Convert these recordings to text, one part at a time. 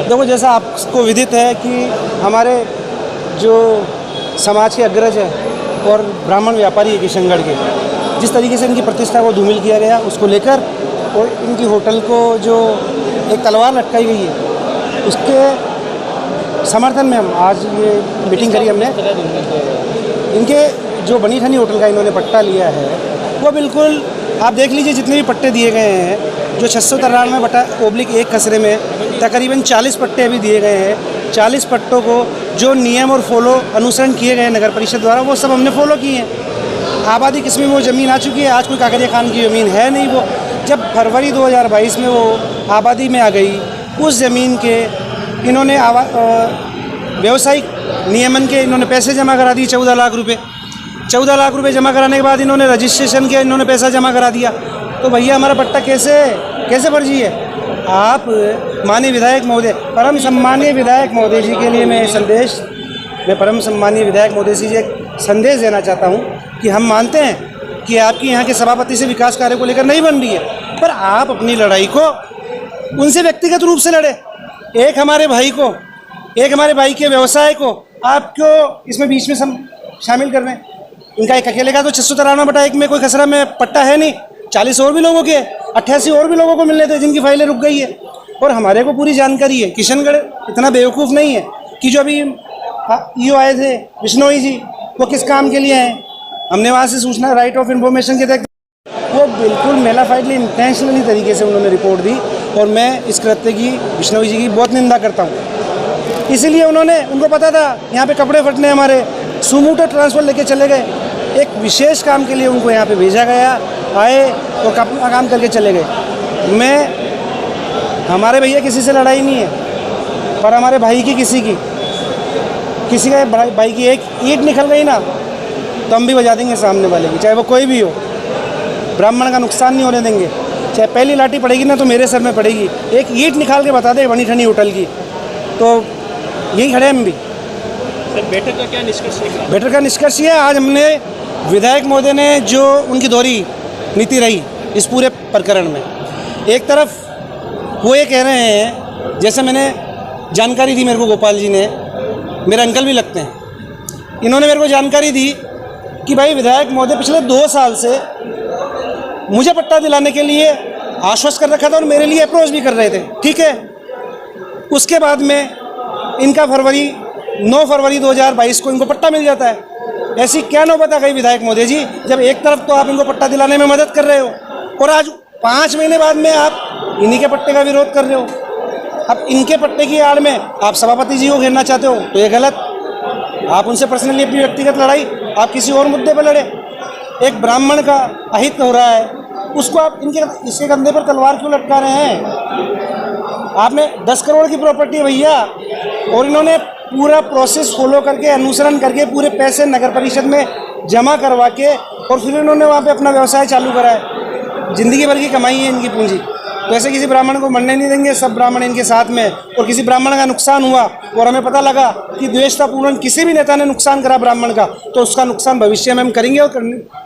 देखो, जैसा आपको विदित है कि हमारे जो समाज के अग्रज है और ब्राह्मण व्यापारी है किशनगढ़ के, जिस तरीके से इनकी प्रतिष्ठा को धूमिल किया गया उसको लेकर और इनकी होटल को जो एक तलवार लटकाई गई है उसके समर्थन में हम आज ये मीटिंग करी हमने। इनके जो बनी ठनी होटल का इन्होंने पट्टा लिया है वो बिल्कुल आप देख लीजिए, जितने भी पट्टे दिए गए हैं जो 693/1 खसरे में तकरीबन 40 पट्टे अभी दिए गए हैं। 40 पट्टों को जो नियम और फॉलो अनुसरण किए गए नगर परिषद द्वारा वो सब हमने फॉलो किए हैं। आबादी किस्म में वो ज़मीन आ चुकी है, आज कोई काकरिया खान की ज़मीन है नहीं। वो जब फरवरी 2022 में वो आबादी में आ गई, उस ज़मीन के इन्होंने व्यावसायिक नियमन के इन्होंने पैसे जमा करा दिए 14 लाख रुपए। 14 लाख रुपए जमा कराने के बाद इन्होंने रजिस्ट्रेशन किया, इन्होंने पैसा जमा करा दिया। तो भैया हमारा पट्टा कैसे फर्जी है? आप माननीय विधायक महोदय, परम सम्मानीय विधायक महोदय जी के लिए मैं परम सम्मानीय विधायक महोदय जी एक संदेश देना चाहता हूं कि हम मानते हैं कि आपकी यहाँ के सभापति से विकास कार्य को लेकर नहीं बन रही है, पर आप अपनी लड़ाई को उनसे व्यक्तिगत रूप से लड़े। एक हमारे भाई के व्यवसाय को आप क्यों इसमें बीच में शामिल कर रहे हैं? इनका एक अकेले का तो 693/1 में कोई खसरा में पट्टा है नहीं, 40 और भी लोगों के 88 और भी लोगों को मिलने थे जिनकी फाइलें रुक गई है। और हमारे को पूरी जानकारी है। किशनगढ़ इतना बेवकूफ़ नहीं है कि जो अभी ईओ आए थे बिश्नोई जी, वो किस काम के लिए आए? हमने वहाँ से सूचना राइट ऑफ इन्फॉर्मेशन के तहत वो बिल्कुल मेलाफाइडली इंटेंशनली तरीके से उन्होंने रिपोर्ट दी और मैं इस कृत्य की बिश्नोई जी की बहुत निंदा करता हूँ। इसीलिए उनको पता था यहाँ पे कपड़े फटने, हमारे सुमोटो ट्रांसफर लेके चले गए। एक विशेष काम के लिए उनको यहाँ पे भेजा गया, आए और अपना काम करके चले गए। हमारे भैया किसी से लड़ाई नहीं है, पर हमारे भाई की किसी का भाई की एक ईंट निकल गई ना तो हम भी बजा देंगे सामने वाले की, चाहे वो कोई भी हो। ब्राह्मण का नुकसान नहीं होने देंगे। चाहे पहली लाठी पड़ेगी ना तो मेरे सर में पड़ेगी। एक ईंट निकाल के बता दे बनी ठनी होटल की, तो यही खड़े हम भी। बैठक का क्या निष्कर्ष निकला? बैठक का निष्कर्ष ये, आज हमने विधायक महोदय ने जो उनकी दोहरी नीति रही इस पूरे प्रकरण में, एक तरफ वो ये कह रहे हैं, जैसे मैंने जानकारी दी मेरे को, गोपाल जी ने, मेरे अंकल भी लगते हैं, इन्होंने मेरे को जानकारी दी कि भाई विधायक महोदय पिछले 2 साल से मुझे पट्टा दिलाने के लिए आश्वस्त कर रखा था और मेरे लिए अप्रोच भी कर रहे थे, ठीक है। उसके बाद में इनका 9 फरवरी 2022 को इनको पट्टा मिल जाता है। ऐसी क्या नौबत आ गई विधायक महोदय जी, जब एक तरफ तो आप इनको पट्टा दिलाने में मदद कर रहे हो और आज 5 महीने बाद में आप इन्हीं के पट्टे का विरोध कर रहे हो। अब इनके पट्टे की आड़ में आप सभापति जी को घेरना चाहते हो तो ये गलत। आप उनसे पर्सनली अपनी व्यक्तिगत लड़ाई आप किसी और मुद्दे पर लड़े। एक ब्राह्मण का अहित हो रहा है, उसको आप इसके कंधे पर तलवार क्यों लटका रहे हैं? आपने 10 करोड़ की प्रॉपर्टी है भैया, और इन्होंने पूरा प्रोसेस फॉलो करके, अनुसरण करके, पूरे पैसे नगर परिषद में जमा करवा के और फिर इन्होंने वहाँ पे अपना व्यवसाय चालू करा है। ज़िंदगी भर की कमाई है इनकी पूंजी। तो ऐसे किसी ब्राह्मण को मरने नहीं देंगे, सब ब्राह्मण इनके साथ में। और किसी ब्राह्मण का नुकसान हुआ और हमें पता लगा कि द्वेषतापूर्ण किसी भी नेता ने नुकसान करा ब्राह्मण का, तो उसका नुकसान भविष्य में हम करेंगे और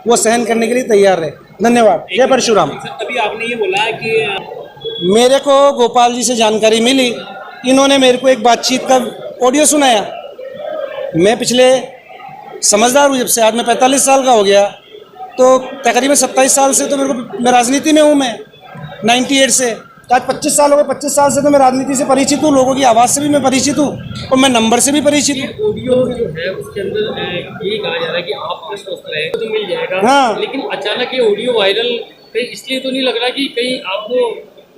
वो सहन करने के लिए तैयार रहे। धन्यवाद। जय परशुराम। अभी आपने ये बोला कि मेरे को गोपाल जी से जानकारी मिली, इन्होंने मेरे को एक बातचीत का ऑडियो सुनाया। मैं पिछले समझदार हूँ जब से, आज मैं 45 साल का हो गया, तो तकरीबन 27 साल से तो मैं राजनीति में हूँ। मैं 98 से आज 25 साल हो गए। 25 साल से तो मैं राजनीति से परिचित हूँ, लोगों की आवाज़ से भी मैं परिचित हूँ और मैं नंबर से भी परिचित हूँ। ऑडियो जो है उसके अंदर ये कहा जा रहा है कि आप आश्वस्त रहे तो मिल जाएगा। हाँ, लेकिन अचानक ये ऑडियो वायरल कहीं इसलिए तो नहीं लग रहा कि कहीं आपको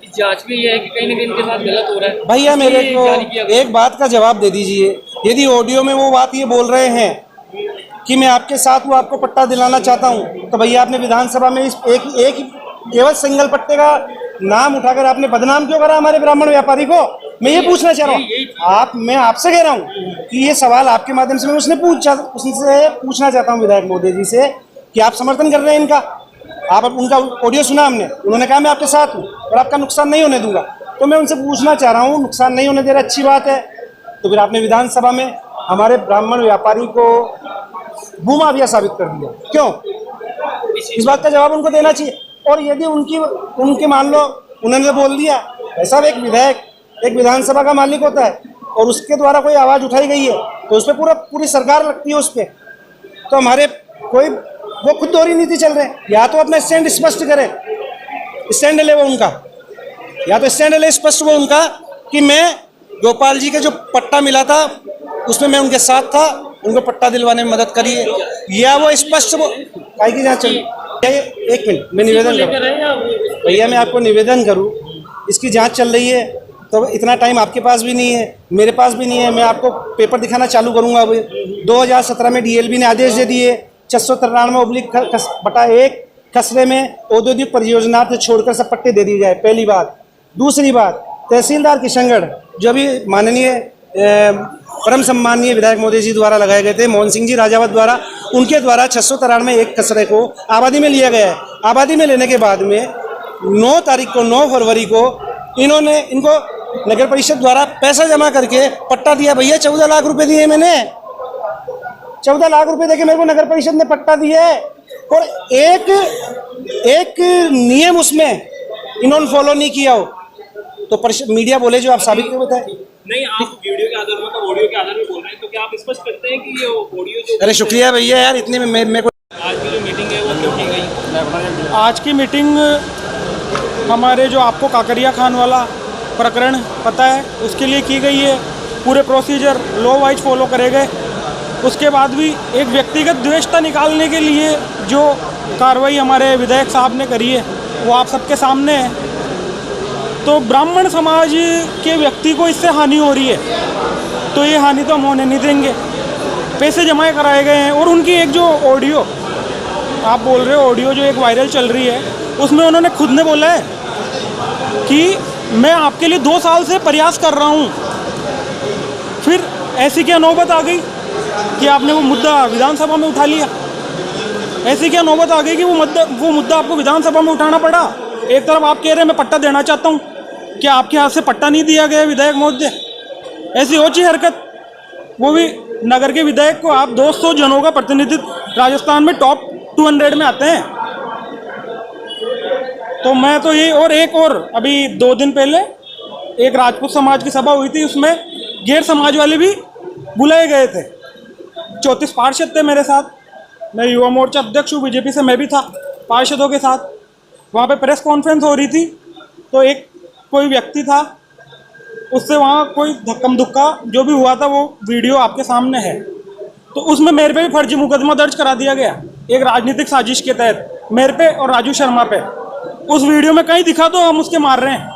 इस जांच में ये है कि कहीं ना कहीं इनके साथ गलत हो रहा है? भैया मेरे को एक बात का जवाब दे दीजिए। यदि ऑडियो में वो बात ये बोल रहे हैं कि मैं आपके साथ हूँ, आपको पट्टा दिलाना चाहता हूँ, तो भैया आपने विधानसभा में इस एक केवल सिंगल पट्टे का नाम उठाकर आपने बदनाम क्यों करा हमारे ब्राह्मण व्यापारी को? मैं ये पूछना चाह रहा हूँ। मैं आपसे कह रहा हूँ कि ये सवाल आपके माध्यम से मैं उससे पूछना चाहता हूँ विधायक महोदय जी से कि आप समर्थन कर रहे हैं इनका। आप उनका ऑडियो सुना हमने, उन्होंने कहा मैं आपके साथ हूँ और आपका नुकसान नहीं होने दूंगा। तो मैं उनसे पूछना चाह रहा हूँ, नुकसान नहीं होने दे रहा, अच्छी बात है, तो फिर आपने विधानसभा में हमारे ब्राह्मण व्यापारी को भूमाफिया साबित कर दिया क्यों? इस बात का जवाब उनको देना चाहिए। और यदि उनके मान लो उन्होंने बोल दिया, ऐसा एक विधायक एक विधानसभा का मालिक होता है और उसके द्वारा कोई आवाज़ उठाई गई है तो उस पर पूरी सरकार लगती है उस पर। तो हमारे वो खुद दोहरी नीति चल रहे हैं। या तो अपना स्टैंड स्पष्ट करे, स्टैंड ले वो उनका, या तो स्टैंड ले स्पष्ट वो उनका कि मैं गोपाल जी के जो पट्टा मिला था उसमें मैं उनके साथ था, उनको पट्टा दिलवाने में मदद करी है, या वो स्पष्ट वो काय की जांच चल। एक मिनट मैं निवेदन करूँ भैया, मैं आपको निवेदन करूँ, इसकी जांच चल रही है तो इतना टाइम आपके पास भी नहीं है, मेरे पास भी नहीं है। मैं आपको पेपर दिखाना चालू करूँगा। अभी 2017 में DLB ने आदेश दे दिए 693/1 खसरे में औद्योगिक परियोजना से छोड़कर सब पट्टे दे दिए जाए, पहली बात। दूसरी बात, तहसीलदार किशनगढ़ जो अभी माननीय परम सम्मानीय विधायक मोदी जी द्वारा लगाए गए थे, मोहन सिंह जी राजावत द्वारा, उनके द्वारा 693/1 खसरे को आबादी में लिया गया है। आबादी में लेने के बाद में 9 फरवरी को इनको नगर परिषद द्वारा पैसा जमा करके पट्टा दिया। भैया 14 लाख रुपए दिए मैंने, 14 लाख रुपए देके मेरे को नगर परिषद ने पट्टा दिया है। और एक नियम उसमें इन्होंने फॉलो नहीं किया हो तो मीडिया बोले जो आप साबित क्यों बताए? नहीं, आप वीडियो के आधार में ऑडियो के आधार में बोल रहे हैं, तो क्या आप स्पष्ट करते हैं कि ये ऑडियो जो अरे शुक्रिया भैया यार, इतने में मेरे को आज की जो मीटिंग है वो क्यों की गई? आज की मीटिंग हमारे जो आपको काकरिया खान वाला प्रकरण पता है उसके लिए की गई है। पूरे प्रोसीजर लॉ वाइज फॉलो करे गए। उसके बाद भी एक व्यक्तिगत द्वेषता निकालने के लिए जो कार्रवाई हमारे विधायक साहब ने करी है वो आप सबके सामने है। तो ब्राह्मण समाज के व्यक्ति को इससे हानि हो रही है, तो ये हानि तो हम होने नहीं देंगे। पैसे जमा कराए गए हैं और उनकी एक जो ऑडियो आप बोल रहे हो, ऑडियो जो एक वायरल चल रही है, उसमें उन्होंने खुद ने बोला है कि मैं आपके लिए 2 साल से प्रयास कर रहा हूँ। फिर ऐसी क्या नौबत आ गई कि आपने वो मुद्दा विधानसभा में उठा लिया? ऐसी क्या नौबत आ गई कि वो मुद्दा आपको विधानसभा में उठाना पड़ा? एक तरफ आप कह रहे हैं मैं पट्टा देना चाहता हूँ, क्या आपके हाथ से पट्टा नहीं दिया गया विधायक महोदय? ऐसी ओछी हरकत, वो भी नगर के विधायक को आप 200 जनों का प्रतिनिधित्व, राजस्थान में टॉप 200 में आते हैं। तो मैं तो ये और एक और अभी 2 दिन पहले एक राजपूत समाज की सभा हुई थी, उसमें गैर समाज वाले भी बुलाए गए थे। 34 पार्षद थे मेरे साथ, मैं युवा मोर्चा अध्यक्ष हूँ, बीजेपी से मैं भी था पार्षदों के साथ। वहाँ पे प्रेस कॉन्फ्रेंस हो रही थी तो एक कोई व्यक्ति था, उससे वहाँ कोई धक्कम धुक्का जो भी हुआ था वो वीडियो आपके सामने है। तो उसमें मेरे पे भी फर्जी मुकदमा दर्ज करा दिया गया एक राजनीतिक साजिश के तहत, मेरे पे और राजू शर्मा पे। उस वीडियो में कहीं दिखा दो हम उसके मार रहे हैं।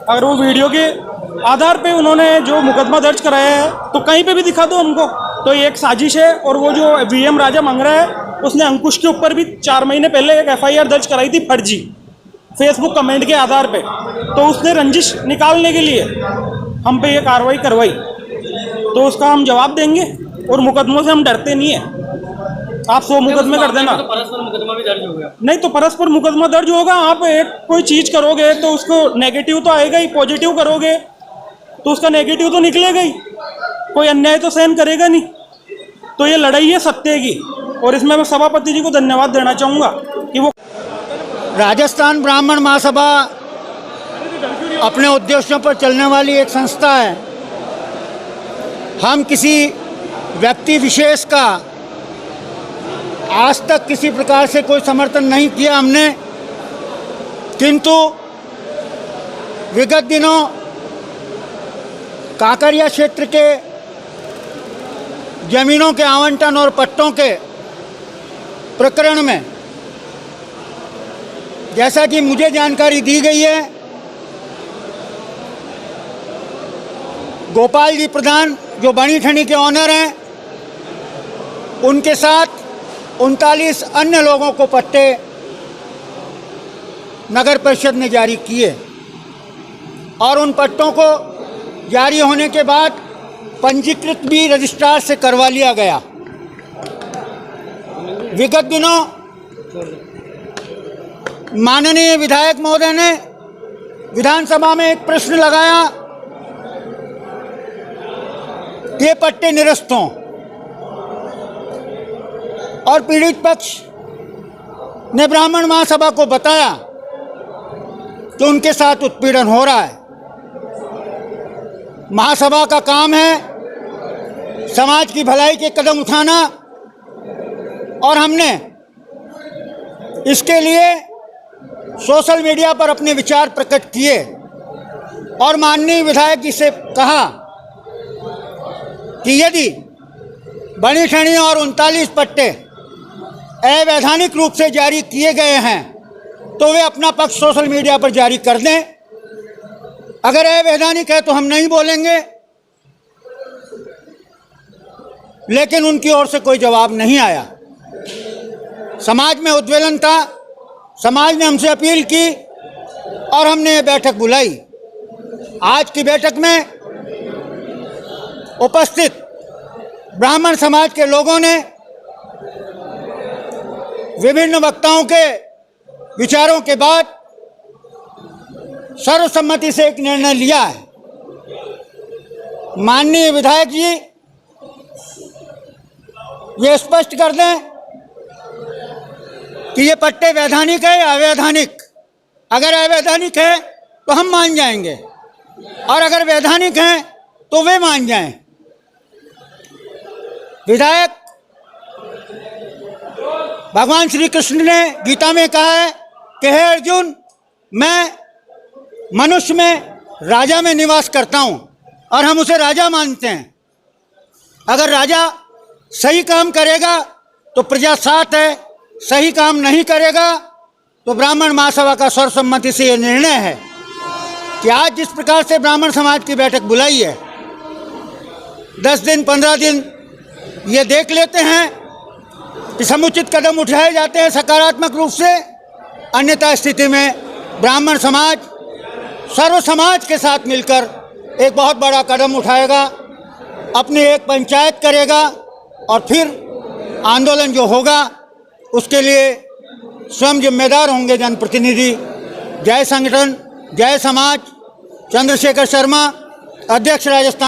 अगर वो वीडियो के आधार पे उन्होंने जो मुकदमा दर्ज कराया है तो कहीं पे भी दिखा दो हमको, तो ये एक साजिश है। और वो जो VM राजा मंगरा है उसने अंकुश के ऊपर भी 4 महीने पहले एक FIR दर्ज कराई थी फर्जी, फेसबुक कमेंट के आधार पे। तो उसने रंजिश निकालने के लिए हम पे ये कार्रवाई करवाई, तो उसका हम जवाब देंगे और मुकदमों से हम डरते नहीं है। आप 100 मुकदमे कर देना, तो परस्पर मुकदमा भी दर्ज हो गया। नहीं तो परस्पर मुकदमा दर्ज होगा। आप एक कोई चीज़ करोगे तो उसको नेगेटिव तो आएगा ही, पॉजिटिव करोगे तो उसका नेगेटिव तो निकलेगा ही। कोई अन्याय तो सहन करेगा नहीं। तो ये लड़ाई है सत्य की, और इसमें मैं सभापति जी को धन्यवाद देना चाहूँगा कि वो राजस्थान ब्राह्मण महासभा अपने उद्देश्यों पर चलने वाली एक संस्था है। हम किसी व्यक्ति विशेष का आज तक किसी प्रकार से कोई समर्थन नहीं किया हमने, किंतु विगत दिनों काकरिया क्षेत्र के जमीनों के आवंटन और पट्टों के प्रकरण में जैसा कि मुझे जानकारी दी गई है, गोपाल जी प्रधान जो बनी ठनी के ऑनर हैं, उनके साथ 39 अन्य लोगों को पट्टे नगर परिषद ने जारी किए और उन पट्टों को जारी होने के बाद पंजीकृत भी रजिस्ट्रार से करवा लिया गया। विगत दिनों माननीय विधायक महोदय ने विधानसभा में एक प्रश्न लगाया कि ये पट्टे निरस्त हों, और पीड़ित पक्ष ने ब्राह्मण महासभा को बताया कि उनके साथ उत्पीड़न हो रहा है। महासभा का काम है समाज की भलाई के कदम उठाना, और हमने इसके लिए सोशल मीडिया पर अपने विचार प्रकट किए और माननीय विधायक जी से कहा कि यदि बड़ी ठणी और 39 पट्टे अवैधानिक रूप से जारी किए गए हैं तो वे अपना पक्ष सोशल मीडिया पर जारी कर दें। अगर अवैधानिक है तो हम नहीं बोलेंगे। लेकिन उनकी ओर से कोई जवाब नहीं आया। समाज में उद्वेलन था, समाज ने हमसे अपील की और हमने ये बैठक बुलाई। आज की बैठक में उपस्थित ब्राह्मण समाज के लोगों ने विभिन्न वक्ताओं के विचारों के बाद सर्वसम्मति से एक निर्णय लिया है। माननीय विधायक जी ये स्पष्ट कर दें कि ये पट्टे वैधानिक है या अवैधानिक। अगर अवैधानिक है तो हम मान जाएंगे और अगर वैधानिक हैं तो वे मान जाएं। विधायक भगवान श्री कृष्ण ने गीता में कहा है कि हे अर्जुन, मैं मनुष्य में राजा में निवास करता हूं और हम उसे राजा मानते हैं। अगर राजा सही काम करेगा तो प्रजा साथ है, सही काम नहीं करेगा तो ब्राह्मण महासभा का सर्वसम्मति से यह निर्णय है कि आज जिस प्रकार से ब्राह्मण समाज की बैठक बुलाई है, 10 दिन 15 दिन ये देख लेते हैं कि समुचित कदम उठाए जाते हैं सकारात्मक रूप से, अन्यथा स्थिति में ब्राह्मण समाज सर्व समाज के साथ मिलकर एक बहुत बड़ा कदम उठाएगा, अपनी एक पंचायत करेगा और फिर आंदोलन जो होगा उसके लिए स्वयं जिम्मेदार होंगे जनप्रतिनिधि। जय संगठन, जय समाज। चंद्रशेखर शर्मा, अध्यक्ष राजस्थान।